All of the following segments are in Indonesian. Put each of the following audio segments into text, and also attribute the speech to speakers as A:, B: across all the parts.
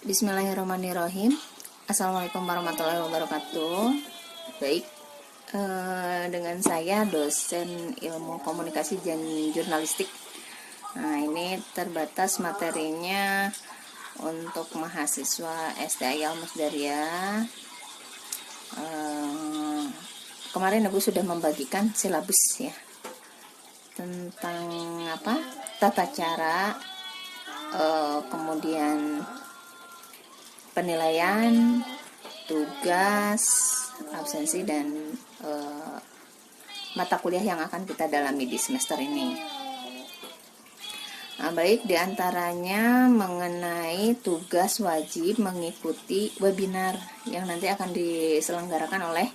A: Bismillahirrahmanirrahim. Assalamualaikum warahmatullahi wabarakatuh. Baik, dengan saya dosen ilmu komunikasi dan jurnalistik. Nah, ini terbatas materinya untuk mahasiswa STI Al-Musdariyah. Kemarin aku sudah membagikan silabus ya tentang tata cara, kemudian penilaian, tugas, absensi, dan mata kuliah yang akan kita dalami di semester ini. Nah, baik, diantaranya mengenai tugas wajib mengikuti webinar yang nanti akan diselenggarakan oleh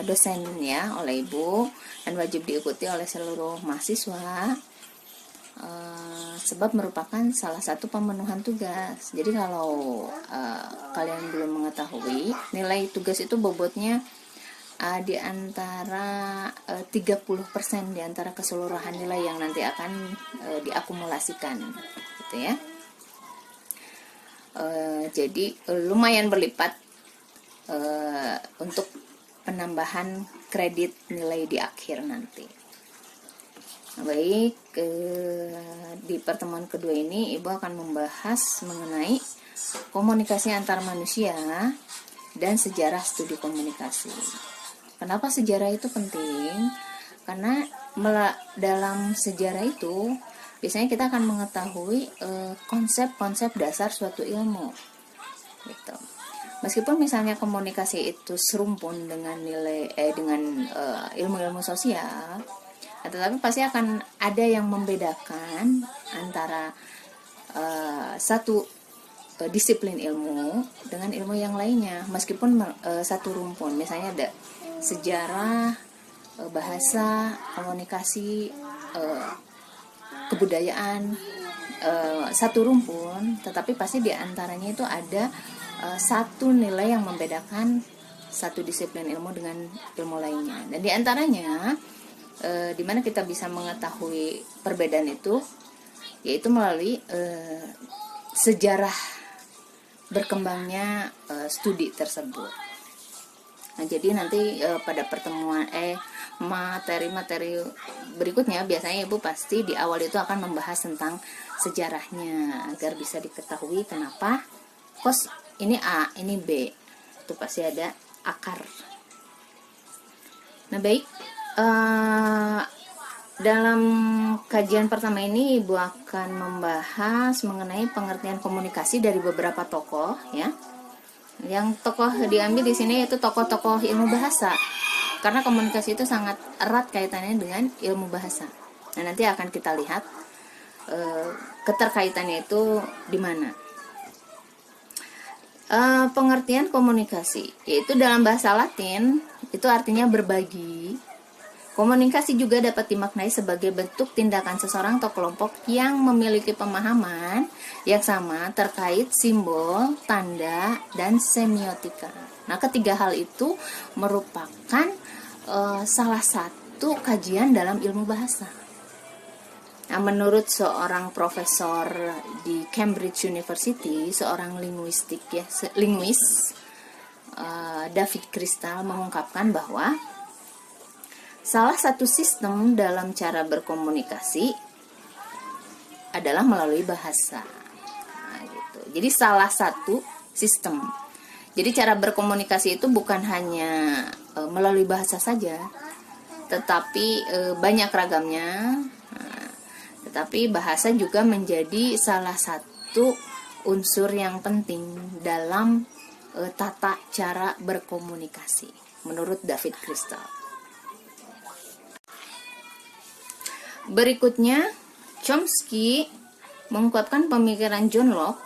A: dosen ya, oleh Ibu, dan wajib diikuti oleh seluruh mahasiswa. Sebab merupakan salah satu pemenuhan tugas. Jadi kalau kalian belum mengetahui, nilai tugas itu bobotnya di antara 30% di antara keseluruhan nilai yang nanti akan diakumulasikan gitu ya. Jadi lumayan berlipat untuk penambahan kredit nilai di akhir nanti. Baik, di pertemuan kedua ini Ibu akan membahas mengenai komunikasi antar manusia dan sejarah studi komunikasi. Kenapa sejarah itu penting? Karena dalam sejarah itu biasanya kita akan mengetahui konsep-konsep dasar suatu ilmu. Gitu. Meskipun misalnya komunikasi itu serumpun dengan ilmu-ilmu sosial, tetapi pasti akan ada yang membedakan antara satu disiplin ilmu dengan ilmu yang lainnya, meskipun satu rumpun. Misalnya ada sejarah, bahasa, komunikasi, kebudayaan, satu rumpun, tetapi pasti di antaranya itu ada satu nilai yang membedakan satu disiplin ilmu dengan ilmu lainnya. Dan di antaranya di mana kita bisa mengetahui perbedaan itu, yaitu melalui sejarah berkembangnya studi tersebut. Nah, jadi nanti pada pertemuan materi-materi berikutnya biasanya Ibu pasti di awal itu akan membahas tentang sejarahnya agar bisa diketahui kenapa kos ini A, ini B. Itu pasti ada akar. Nah, baik. Dalam kajian pertama ini Ibu akan membahas mengenai pengertian komunikasi dari beberapa tokoh ya. Yang tokoh diambil di sini yaitu tokoh-tokoh ilmu bahasa. Karena komunikasi itu sangat erat kaitannya dengan ilmu bahasa. Nah, nanti akan kita lihat keterkaitannya itu di mana. Pengertian komunikasi yaitu dalam bahasa Latin itu artinya berbagi. Komunikasi juga dapat dimaknai sebagai bentuk tindakan seseorang atau kelompok yang memiliki pemahaman yang sama terkait simbol, tanda, dan semiotika. Nah, ketiga hal itu merupakan salah satu kajian dalam ilmu bahasa. Nah, menurut seorang profesor di Cambridge University, seorang linguis David Crystal mengungkapkan bahwa salah satu sistem dalam cara berkomunikasi adalah melalui bahasa. Nah, gitu. Jadi salah satu sistem. Jadi cara berkomunikasi itu bukan hanya melalui bahasa saja, tetapi banyak ragamnya. Nah, tetapi bahasa juga menjadi salah satu unsur yang penting dalam tata cara berkomunikasi menurut David Crystal. Berikutnya, Chomsky mengungkapkan pemikiran John Locke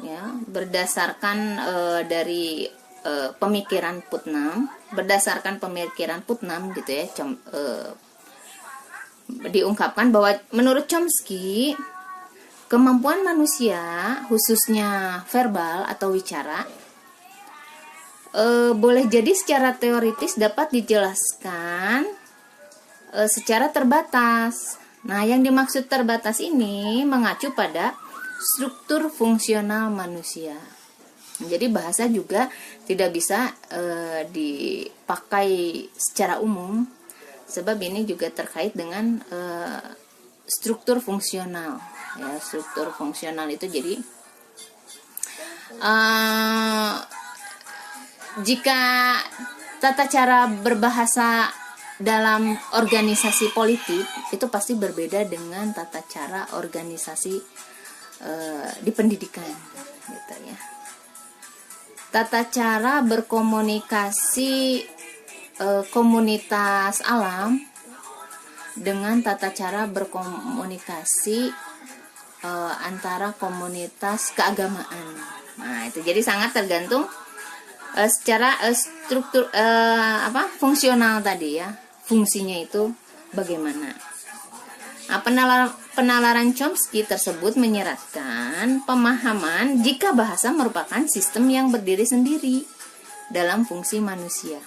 A: ya, berdasarkan dari pemikiran Putnam, gitu ya. Diungkapkan bahwa menurut Chomsky kemampuan manusia khususnya verbal atau wicara boleh jadi secara teoritis dapat dijelaskan secara terbatas. Nah, yang dimaksud terbatas ini mengacu pada struktur fungsional manusia. Jadi bahasa juga tidak bisa dipakai secara umum, sebab ini juga terkait dengan struktur fungsional. Ya, struktur fungsional itu jadi jika tata cara berbahasa dalam organisasi politik itu pasti berbeda dengan tata cara organisasi di pendidikan, gitu ya. Tata cara berkomunikasi komunitas alam dengan tata cara berkomunikasi antara komunitas keagamaan. Nah, itu jadi sangat tergantung secara struktur fungsional tadi ya. Fungsinya itu bagaimana. Nah, penalaran Chomsky tersebut menyeratkan pemahaman jika bahasa merupakan sistem yang berdiri sendiri dalam fungsi manusia.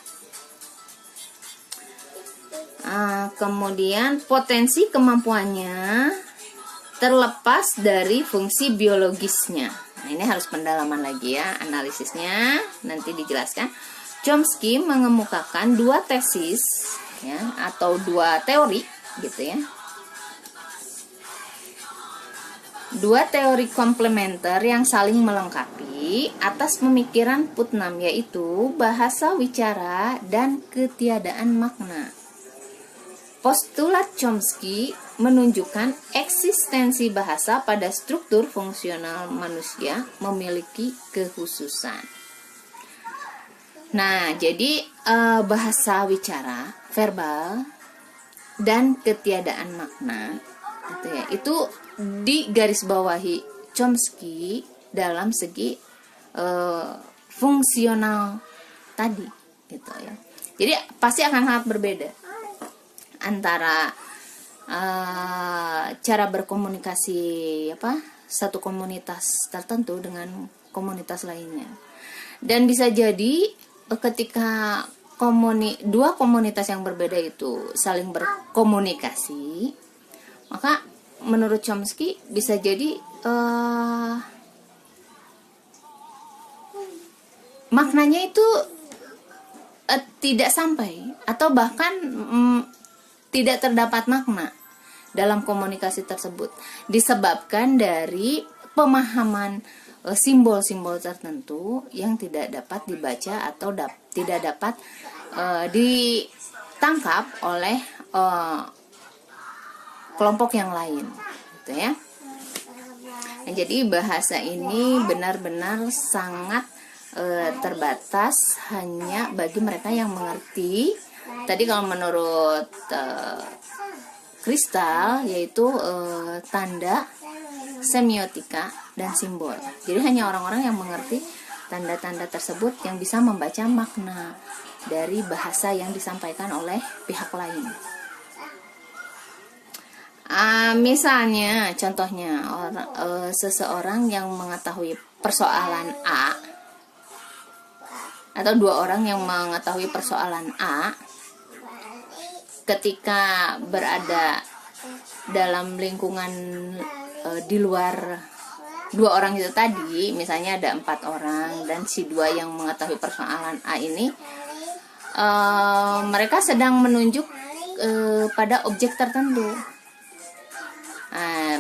A: Kemudian potensi kemampuannya terlepas dari fungsi biologisnya. Nah, ini harus pendalaman lagi ya, analisisnya nanti dijelaskan. Chomsky mengemukakan dua tesis ya, atau dua teori gitu ya. Dua teori komplementer yang saling melengkapi atas pemikiran Putnam, yaitu bahasa wicara dan ketiadaan makna. Postulat Chomsky menunjukkan eksistensi bahasa pada struktur fungsional manusia memiliki kekhususan. Nah, jadi bahasa wicara, verbal, dan ketiadaan makna, gitu ya, itu digarisbawahi Chomsky dalam segi fungsional tadi, gitu ya. Jadi pasti akan sangat berbeda antara cara berkomunikasi satu komunitas tertentu dengan komunitas lainnya. Dan bisa jadi ketika dua komunitas yang berbeda itu saling berkomunikasi, maka menurut Chomsky bisa jadi maknanya itu tidak sampai atau bahkan tidak terdapat makna dalam komunikasi tersebut disebabkan dari pemahaman simbol-simbol tertentu yang tidak dapat dibaca atau tidak dapat ditangkap oleh kelompok yang lain, gitu ya. Nah, jadi bahasa ini benar-benar sangat terbatas hanya bagi mereka yang mengerti. Tadi kalau menurut Kristal yaitu tanda, semiotika, dan simbol. Jadi hanya orang-orang yang mengerti tanda-tanda tersebut yang bisa membaca makna dari bahasa yang disampaikan oleh pihak lain. Misalnya, contohnya seseorang yang mengetahui persoalan A atau dua orang yang mengetahui persoalan A, ketika berada dalam lingkungan di luar dua orang itu tadi, misalnya ada 4 orang dan si dua yang mengetahui persoalan A ini, mereka sedang menunjuk pada objek tertentu.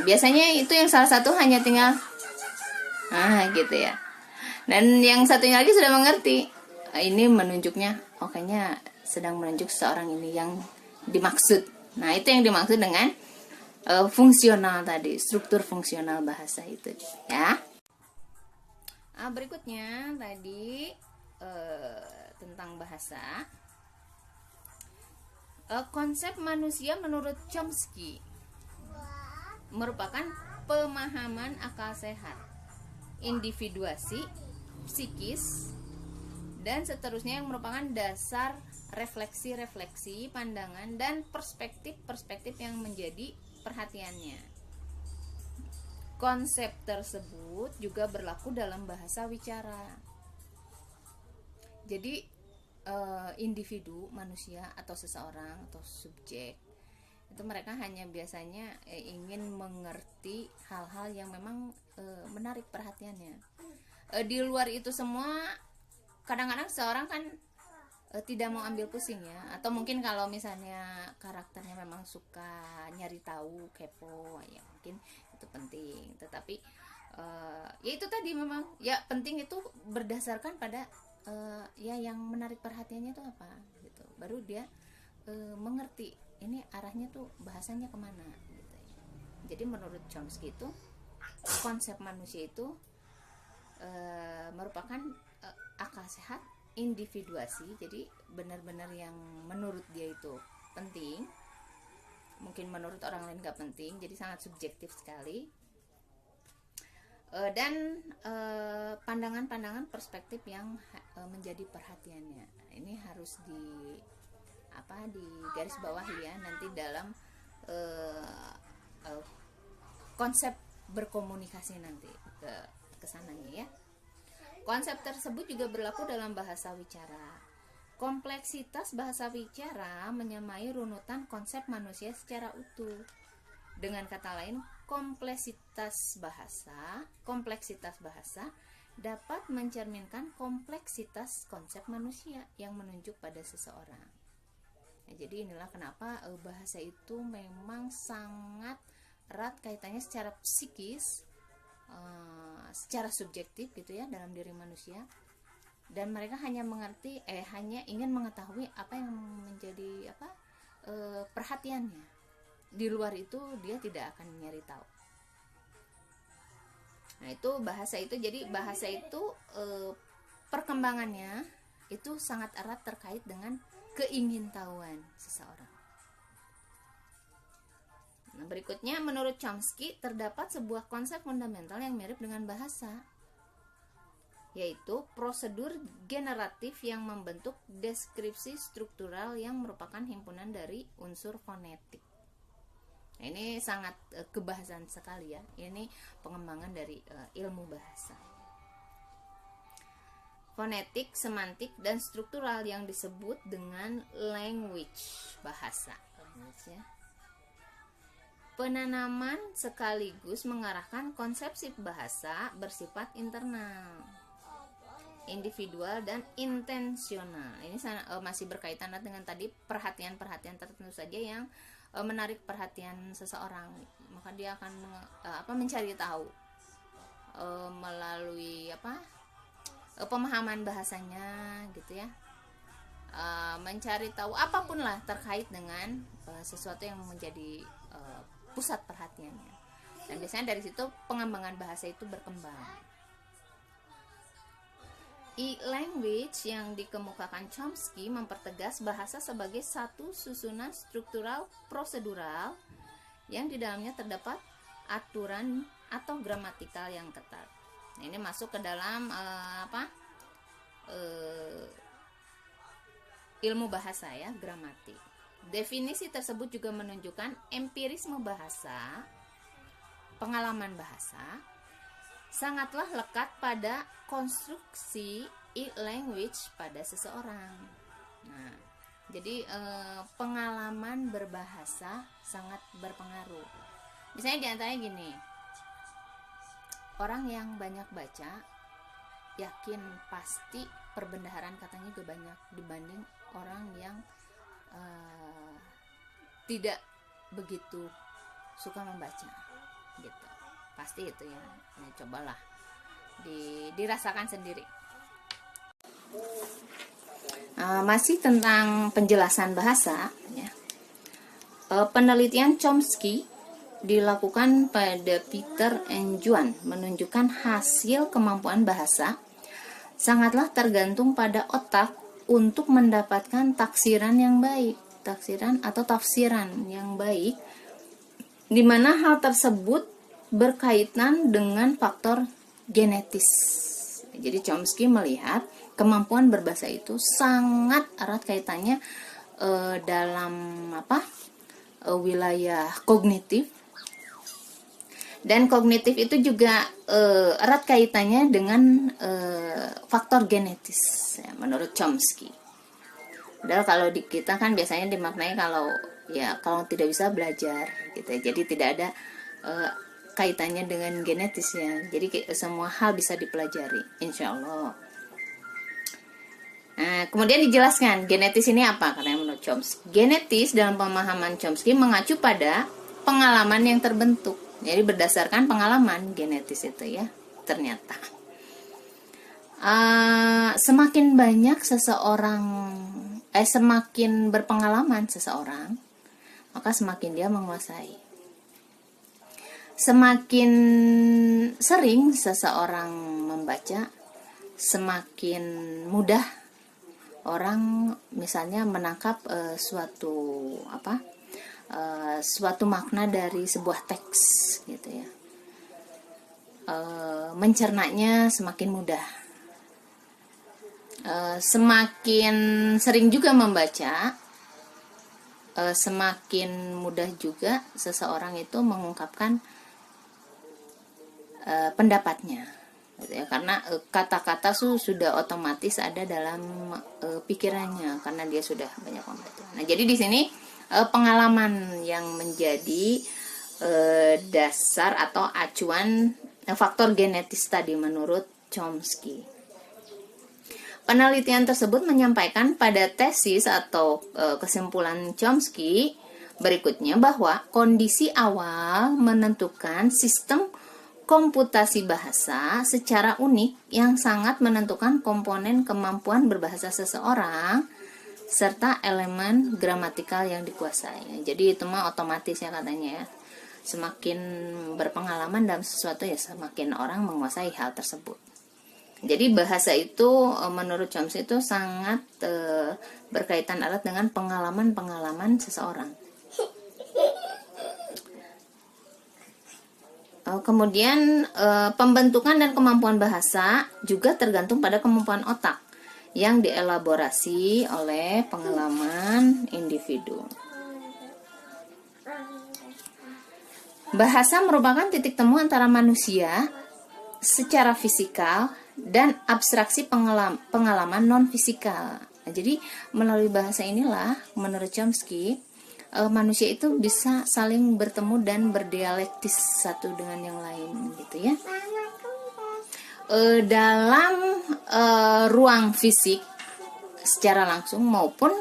A: Biasanya itu yang salah satu hanya tinggal gitu ya, dan yang satunya lagi sudah mengerti ini menunjuknya, kayaknya sedang menunjuk seorang ini yang dimaksud. Nah, itu yang dimaksud dengan fungsional tadi, struktur fungsional bahasa itu ya. Berikutnya tadi tentang bahasa. Konsep manusia menurut Chomsky merupakan pemahaman akal sehat, individuasi, psikis, dan seterusnya yang merupakan dasar refleksi-refleksi, pandangan, dan perspektif-perspektif yang menjadi perhatiannya. Konsep tersebut juga berlaku dalam bahasa wicara. Jadi individu, manusia, atau seseorang, atau subjek, itu mereka hanya biasanya ingin mengerti hal-hal yang memang menarik perhatiannya. di luar itu semua kadang-kadang seorang kan tidak mau ambil pusing ya, atau mungkin kalau misalnya karakternya memang suka nyari tahu, kepo ya, mungkin itu penting. Tetapi ya itu tadi, memang ya penting itu berdasarkan pada ya yang menarik perhatiannya itu apa gitu, baru dia mengerti ini arahnya tuh bahasanya kemana gitu ya. Jadi menurut Chomsky itu konsep manusia itu merupakan akal sehat, individuasi, jadi benar-benar yang menurut dia itu penting, mungkin menurut orang lain gak penting, jadi sangat subjektif sekali. Dan pandangan-pandangan perspektif yang menjadi perhatiannya ini harus di garis bawah ya nanti dalam konsep berkomunikasi nanti ke kesananya ya. Konsep tersebut juga berlaku dalam bahasa wicara. Kompleksitas bahasa wicara menyamai runutan konsep manusia secara utuh. Dengan kata lain, kompleksitas bahasa dapat mencerminkan kompleksitas konsep manusia yang menunjuk pada seseorang. Nah, jadi inilah kenapa bahasa itu memang sangat erat kaitannya secara psikis, secara subjektif gitu ya dalam diri manusia, dan mereka hanya ingin mengetahui apa yang menjadi perhatiannya. Di luar itu dia tidak akan nyari tahu. Nah itu bahasa itu, jadi bahasa itu perkembangannya itu sangat erat terkait dengan keingintahuan seseorang. Nah, berikutnya menurut Chomsky terdapat sebuah konsep fundamental yang mirip dengan bahasa, yaitu prosedur generatif yang membentuk deskripsi struktural yang merupakan himpunan dari unsur fonetik. Nah, ini sangat kebahasaan sekali ya. Ini pengembangan dari ilmu bahasa. Fonetik, semantik, dan struktural yang disebut dengan language, bahasa. Ya. Penanaman sekaligus mengarahkan konsepsi bahasa bersifat internal, individual, dan intensional. Ini masih berkaitan dengan tadi perhatian-perhatian tertentu saja yang menarik perhatian seseorang. Maka dia akan mencari tahu melalui pemahaman bahasanya gitu ya. Mencari tahu apapun lah terkait dengan sesuatu yang menjadi pusat perhatiannya, dan biasanya dari situ pengembangan bahasa itu berkembang. E-language yang dikemukakan Chomsky mempertegas bahasa sebagai satu susunan struktural prosedural yang di dalamnya terdapat aturan atau gramatikal yang ketat. Nah, ini masuk ke dalam ilmu bahasa ya, gramatik. Definisi tersebut juga menunjukkan empirisme bahasa, pengalaman bahasa, sangatlah lekat pada konstruksi e-language pada seseorang. Nah, jadi pengalaman berbahasa sangat berpengaruh. Misalnya diantaranya gini, orang yang banyak baca yakin pasti perbendaharaan katanya juga banyak dibanding orang yang tidak begitu suka membaca gitu. Pasti itu ya. Nah, cobalah dirasakan sendiri. Masih tentang penjelasan bahasa ya. Penelitian Chomsky dilakukan pada Peter and Juan menunjukkan hasil kemampuan bahasa sangatlah tergantung pada otak untuk mendapatkan tafsiran yang baik, tafsiran yang baik, di mana hal tersebut berkaitan dengan faktor genetis. Jadi Chomsky melihat kemampuan berbahasa itu sangat erat kaitannya dalam wilayah kognitif, dan kognitif itu juga erat kaitannya dengan faktor genetis ya, menurut Chomsky. Padahal kalau di kita kan biasanya dimaknai kalau tidak bisa belajar gitu ya. Jadi tidak ada kaitannya dengan genetis ya. Jadi semua hal bisa dipelajari, insya Allah. Nah, kemudian dijelaskan genetis ini apa karena menurut Chomsky. Genetis dalam pemahaman Chomsky mengacu pada pengalaman yang terbentuk. Jadi berdasarkan pengalaman genetis itu ya. Ternyata semakin banyak semakin berpengalaman seseorang, maka semakin dia menguasai. Semakin sering seseorang membaca, semakin mudah orang misalnya menangkap suatu makna dari sebuah teks gitu ya. Mencernanya semakin mudah. Semakin sering juga membaca, semakin mudah juga seseorang itu mengungkapkan pendapatnya gitu ya, karena kata-kata sudah otomatis ada dalam pikirannya karena dia sudah banyak membaca. Nah, jadi di sini pengalaman yang menjadi dasar atau acuan faktor genetis tadi menurut Chomsky. Penelitian tersebut menyampaikan pada tesis atau kesimpulan Chomsky berikutnya bahwa kondisi awal menentukan sistem komputasi bahasa secara unik yang sangat menentukan komponen kemampuan berbahasa seseorang serta elemen gramatikal yang dikuasai. Jadi itu mah otomatis ya katanya ya. Semakin berpengalaman dalam sesuatu ya semakin orang menguasai hal tersebut. Jadi bahasa itu menurut Chomsky itu sangat berkaitan erat dengan pengalaman-pengalaman seseorang. Kemudian pembentukan dan kemampuan bahasa juga tergantung pada kemampuan otak yang dielaborasi oleh pengalaman individu. Bahasa merupakan titik temu antara manusia secara fisikal dan abstraksi pengalaman non-fisikal. Nah, jadi melalui bahasa inilah menurut Chomsky manusia itu bisa saling bertemu dan berdialektis satu dengan yang lain gitu ya. Dalam ruang fisik secara langsung maupun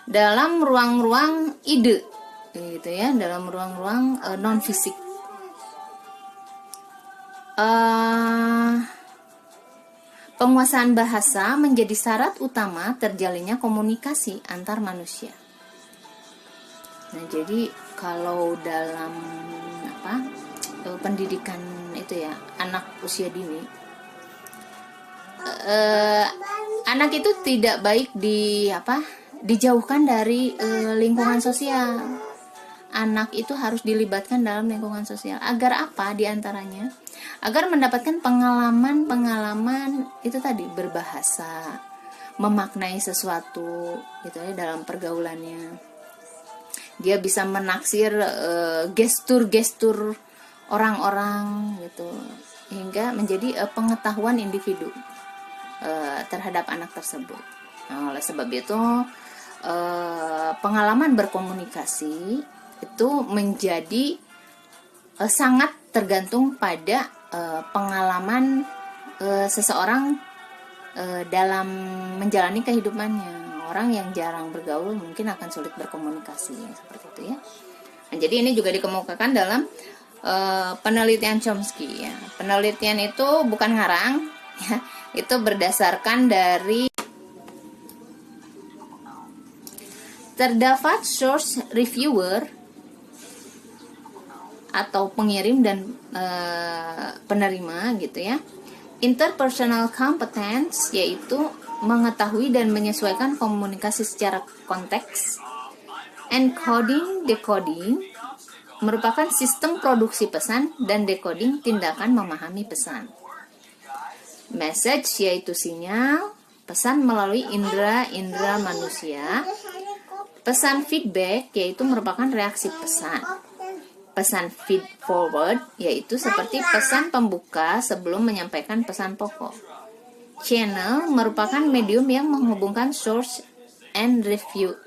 A: dalam ruang-ruang ide gitu ya, dalam ruang-ruang non fisik. Penguasaan bahasa menjadi syarat utama terjalinnya komunikasi antar manusia. Nah, jadi kalau dalam pendidikan itu ya, anak usia dini, anak itu tidak baik dijauhkan dari lingkungan sosial. Anak itu harus dilibatkan dalam lingkungan sosial. Agar apa diantaranya? Agar mendapatkan pengalaman itu tadi, berbahasa, memaknai sesuatu gitu ya dalam pergaulannya. Dia bisa menaksir gestur-gestur orang-orang gitu, hingga menjadi pengetahuan individu terhadap anak tersebut. Nah, oleh sebab itu pengalaman berkomunikasi itu menjadi sangat tergantung pada pengalaman seseorang dalam menjalani kehidupannya. Orang yang jarang bergaul mungkin akan sulit berkomunikasi seperti itu ya. Nah, jadi ini juga dikemukakan dalam penelitian Chomsky ya. Penelitian itu bukan ngarang ya, itu berdasarkan dari terdapat source reviewer atau pengirim dan penerima gitu ya. Interpersonal competence yaitu mengetahui dan menyesuaikan komunikasi secara konteks. Encoding, decoding merupakan sistem produksi pesan dan decoding tindakan memahami pesan. Message yaitu sinyal, pesan melalui indera manusia. Pesan feedback yaitu merupakan reaksi pesan. Pesan feed forward yaitu seperti pesan pembuka sebelum menyampaikan pesan pokok. Channel merupakan medium yang menghubungkan source and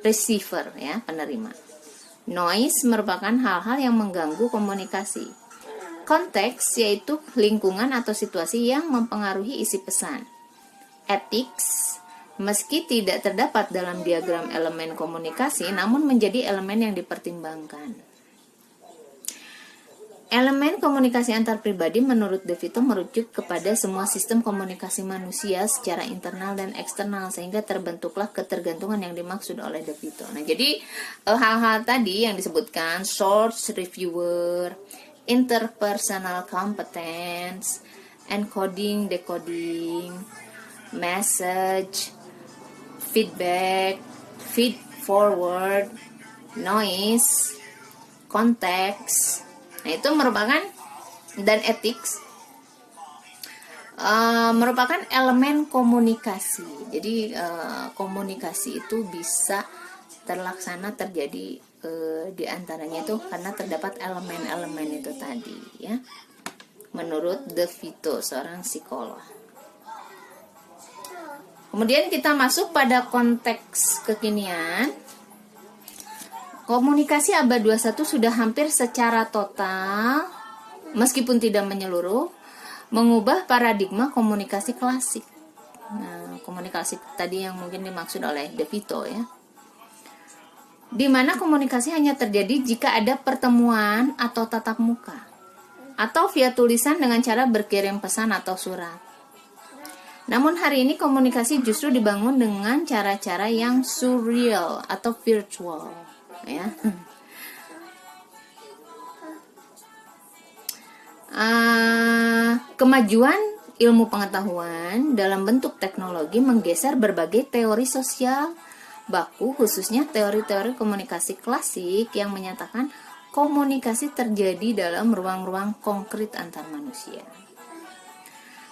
A: receiver ya, penerima. Noise merupakan hal-hal yang mengganggu komunikasi. Konteks yaitu lingkungan atau situasi yang mempengaruhi isi pesan. Ethics, meski tidak terdapat dalam diagram elemen komunikasi, namun menjadi elemen yang dipertimbangkan. Elemen komunikasi antar pribadi menurut De Vito merujuk kepada semua sistem komunikasi manusia secara internal dan eksternal, sehingga terbentuklah ketergantungan yang dimaksud oleh De Vito. Nah, jadi hal-hal tadi yang disebutkan, source, reviewer, interpersonal competence, encoding, decoding, message, feedback, feed forward, noise, konteks. Nah, itu merupakan, dan ethics merupakan elemen komunikasi. Jadi komunikasi itu bisa terlaksana, terjadi di antaranya itu karena terdapat elemen-elemen itu tadi, ya. Menurut De Vito, seorang psikolog. Kemudian kita masuk pada konteks kekinian. Komunikasi abad 21 sudah hampir secara total, meskipun tidak menyeluruh, mengubah paradigma komunikasi klasik. Nah, komunikasi tadi yang mungkin dimaksud oleh De Vito, ya. Di mana komunikasi hanya terjadi jika ada pertemuan atau tatap muka, atau via tulisan dengan cara berkirim pesan atau surat. Namun hari ini komunikasi justru dibangun dengan cara-cara yang surreal atau virtual, ya. Kemajuan ilmu pengetahuan dalam bentuk teknologi menggeser berbagai teori sosial baku, khususnya teori-teori komunikasi klasik yang menyatakan komunikasi terjadi dalam ruang-ruang konkret antar manusia.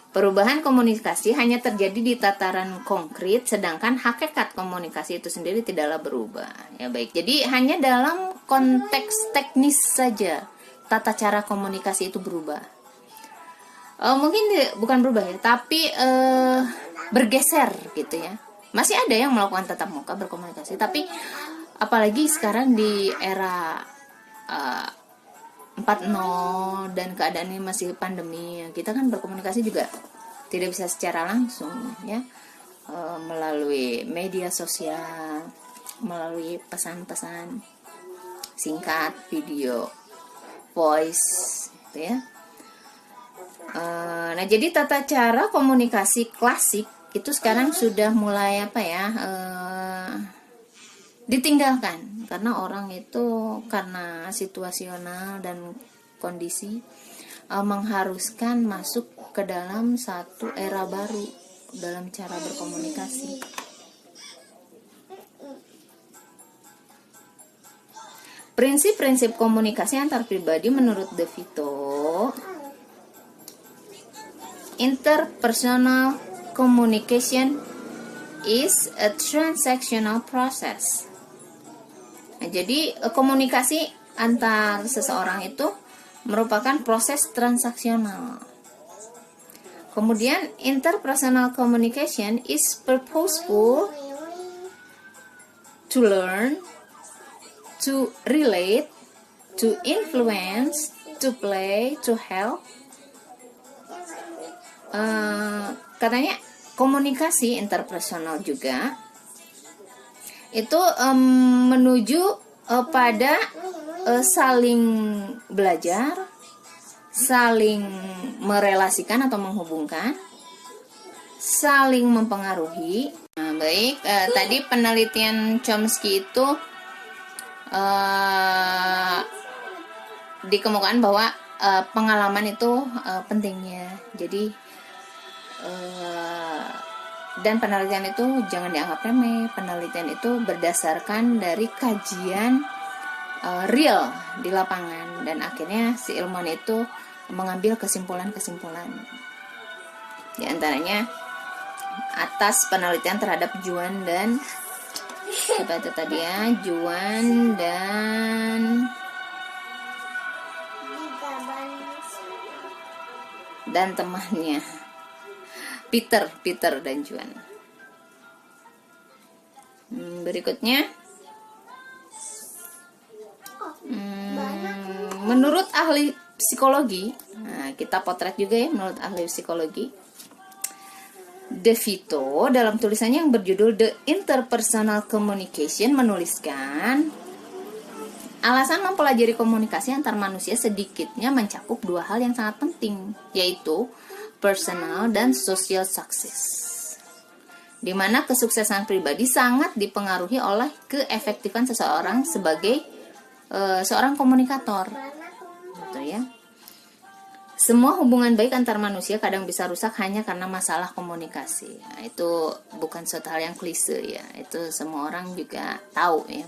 A: Perubahan komunikasi hanya terjadi di tataran konkret, sedangkan hakikat komunikasi itu sendiri tidaklah berubah. Ya, baik. Jadi hanya dalam konteks teknis saja tata cara komunikasi itu berubah. Mungkin bukan berubah, ya, tapi bergeser gitu, ya. Masih ada yang melakukan tatap muka berkomunikasi, tapi apalagi sekarang di era 4.0 dan keadaannya masih pandemi, ya, kita kan berkomunikasi juga tidak bisa secara langsung, ya, melalui media sosial, melalui pesan-pesan singkat, video, voice, gitu, ya. Nah, jadi tata cara komunikasi klasik itu sekarang sudah mulai ditinggalkan, karena orang itu karena situasional dan kondisi mengharuskan masuk ke dalam satu era baru dalam cara berkomunikasi. Prinsip-prinsip komunikasi antar pribadi menurut De Vito: interpersonal communication is a transactional process. Nah, jadi komunikasi antar seseorang itu merupakan proses transaksional. Kemudian interpersonal communication is purposeful, to learn, to relate, to influence, to play, to help. Katanya komunikasi interpersonal juga itu menuju pada saling belajar, saling merelasikan atau menghubungkan, saling mempengaruhi. Nah, baik, tadi penelitian Chomsky itu dikemukakan bahwa pengalaman itu pentingnya. Jadi dan penelitian itu jangan dianggap remeh. Penelitian itu berdasarkan dari kajian real di lapangan, dan akhirnya si ilmuwan itu mengambil kesimpulan-kesimpulan. Di antaranya atas penelitian terhadap Juan dan siapa itu tadi, ya, Juan dan temannya Peter dan Juan. Berikutnya, menurut ahli psikologi, nah, kita potret juga ya menurut ahli psikologi. De Vito dalam tulisannya yang berjudul The Interpersonal Communication menuliskan, alasan mempelajari komunikasi antar manusia sedikitnya mencakup dua hal yang sangat penting, yaitu personal dan social success, di mana kesuksesan pribadi sangat dipengaruhi oleh keefektifan seseorang sebagai seorang komunikator, gitu ya. Semua hubungan baik antar manusia kadang bisa rusak hanya karena masalah komunikasi. Nah, itu bukan suatu hal yang klise ya, itu semua orang juga tahu ya.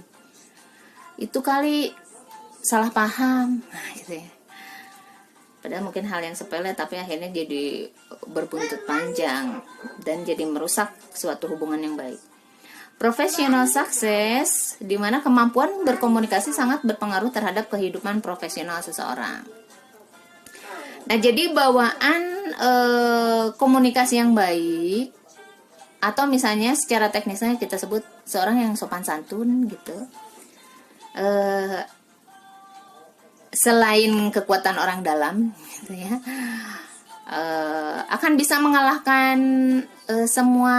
A: Itu kali salah paham, nah, gitu ya. Padahal mungkin hal yang sepele tapi akhirnya jadi berbuntut panjang dan jadi merusak suatu hubungan yang baik. Professional success, di mana kemampuan berkomunikasi sangat berpengaruh terhadap kehidupan profesional seseorang. Nah, jadi bawaan komunikasi yang baik, atau misalnya secara teknisnya kita sebut seorang yang sopan santun gitu, selain kekuatan orang dalam gitu ya, akan bisa mengalahkan semua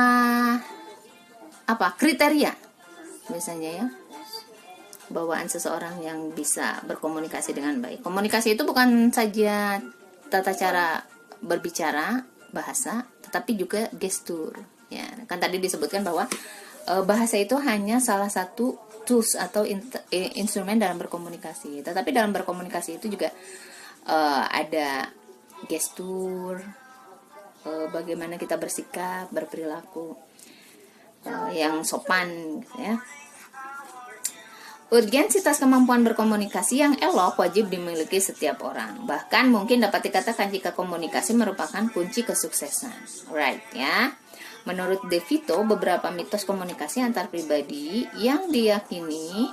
A: kriteria, misalnya ya, bawaan seseorang yang bisa berkomunikasi dengan baik. Komunikasi itu bukan saja tata cara berbicara, bahasa, tetapi juga gestur ya. Kan tadi disebutkan bahwa bahasa itu hanya salah satu tools atau instrumen dalam berkomunikasi, tetapi dalam berkomunikasi itu juga ada gestur, bagaimana kita bersikap, berperilaku yang sopan ya. Urgensitas kemampuan berkomunikasi yang elok wajib dimiliki setiap orang. Bahkan mungkin dapat dikatakan jika komunikasi merupakan kunci kesuksesan. Right ya. Menurut De Vito, beberapa mitos komunikasi antar pribadi yang diyakini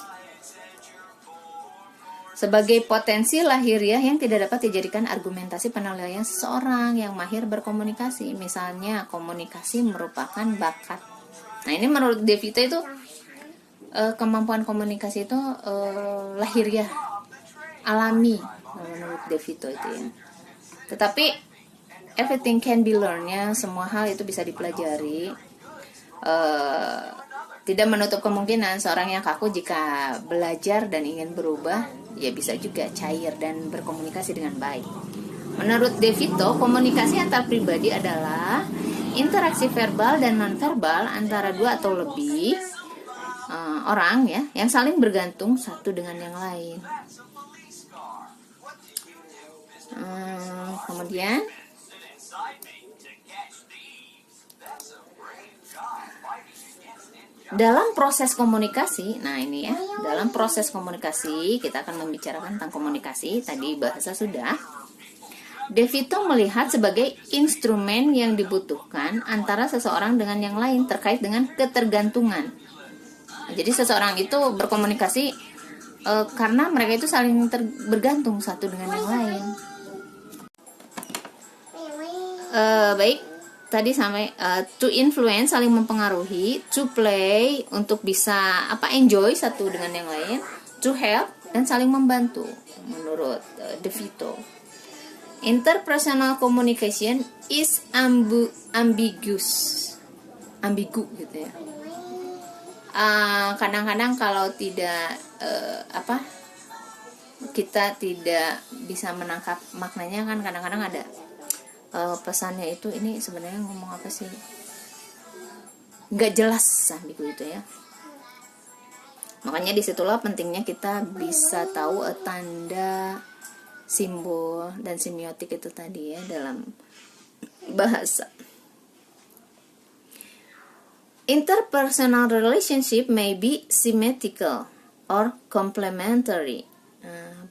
A: sebagai potensi lahiriah yang tidak dapat dijadikan argumentasi penilaian seseorang yang mahir berkomunikasi. Misalnya, komunikasi merupakan bakat. Nah, ini menurut De Vito itu kemampuan komunikasi itu lahiriah, alami menurut De Vito itu ya. Tetapi everything can be learned ya, semua hal itu bisa dipelajari. Tidak menutup kemungkinan seorang yang kaku jika belajar dan ingin berubah, ya bisa juga cair dan berkomunikasi dengan baik. Menurut De Vito, komunikasi antar pribadi adalah interaksi verbal dan nonverbal antara dua atau lebih orang ya, yang saling bergantung satu dengan yang lain. Kemudian dalam proses komunikasi, nah ini ya, dalam proses komunikasi kita akan membicarakan tentang komunikasi. Tadi bahasa sudah. De Vito melihat sebagai instrumen yang dibutuhkan antara seseorang dengan yang lain terkait dengan ketergantungan. Jadi seseorang itu berkomunikasi karena mereka itu saling bergantung satu dengan yang lain. Baik, tadi sampai to influence, saling mempengaruhi, to play, untuk bisa enjoy satu dengan yang lain, to help, dan saling membantu menurut De Vito. Interpersonal communication is ambigu gitu ya. Kadang-kadang kalau tidak kita tidak bisa menangkap maknanya, kan kadang-kadang ada pesannya itu ini sebenarnya ngomong apa sih, nggak jelas ambigu itu ya. Makanya disitulah pentingnya kita bisa tahu tanda, simbol, dan semiotik itu tadi ya dalam bahasa. Interpersonal relationship may be symmetrical or complementary.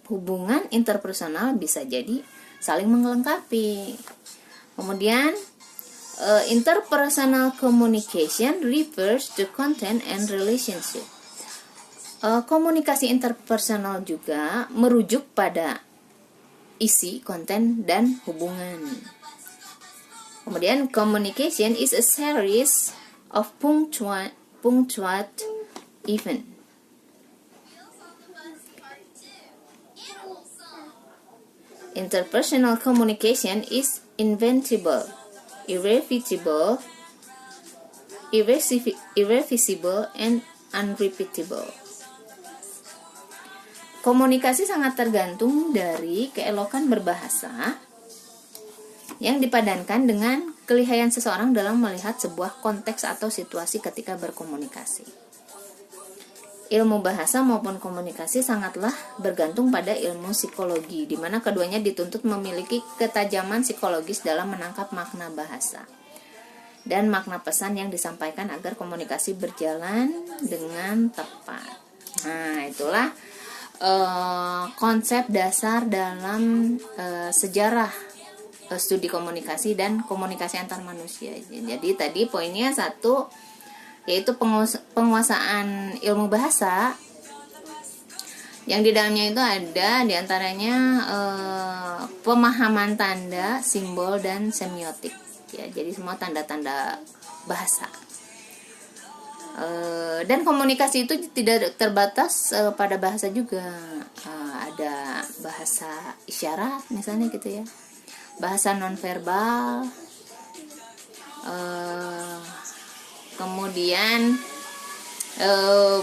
A: Hubungan interpersonal bisa jadi saling melengkapi. Kemudian interpersonal communication refers to content and relationship. Komunikasi interpersonal juga merujuk pada isi, konten, dan hubungan. Kemudian communication is a series of punctuate event. Interpersonal communication is inventable, irrefutable, irreversible, and unrepeatable. Komunikasi sangat tergantung dari keelokan berbahasa yang dipadankan dengan kelihayan seseorang dalam melihat sebuah konteks atau situasi ketika berkomunikasi. Ilmu bahasa maupun komunikasi sangatlah bergantung pada ilmu psikologi, di mana keduanya dituntut memiliki ketajaman psikologis dalam menangkap makna bahasa dan makna pesan yang disampaikan agar komunikasi berjalan dengan tepat. Nah, itulah konsep dasar dalam sejarah studi komunikasi dan komunikasi antar manusia. Jadi tadi poinnya 1, yaitu penguasaan ilmu bahasa, yang di dalamnya itu ada diantaranya pemahaman tanda, simbol, dan semiotik. Ya, jadi semua tanda-tanda bahasa. Dan komunikasi itu tidak terbatas pada bahasa juga. Ada bahasa isyarat misalnya gitu ya, bahasa nonverbal, kemudian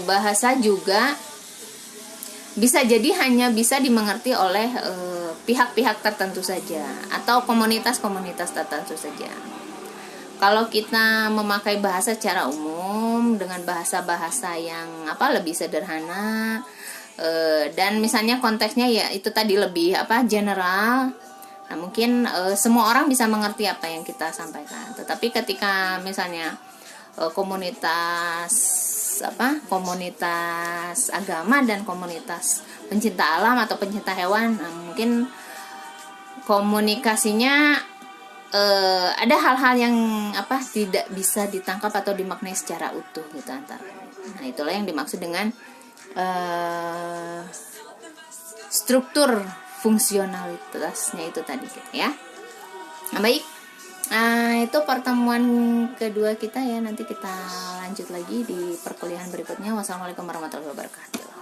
A: bahasa juga bisa jadi hanya bisa dimengerti oleh pihak-pihak tertentu saja atau komunitas-komunitas tertentu saja. Kalau kita memakai bahasa secara umum dengan bahasa-bahasa yang lebih sederhana, dan misalnya konteksnya ya itu tadi lebih general, nah mungkin semua orang bisa mengerti apa yang kita sampaikan. Tetapi ketika misalnya komunitas agama dan komunitas pencinta alam atau pencinta hewan, mungkin komunikasinya ada hal-hal yang tidak bisa ditangkap atau dimaknai secara utuh gitu antara. Nah, itulah yang dimaksud dengan struktur fungsionalitasnya itu tadi gitu ya. Nah, baik. Itu pertemuan kedua kita ya. Nanti kita lanjut lagi di perkuliahan berikutnya. Wassalamualaikum warahmatullahi wabarakatuh.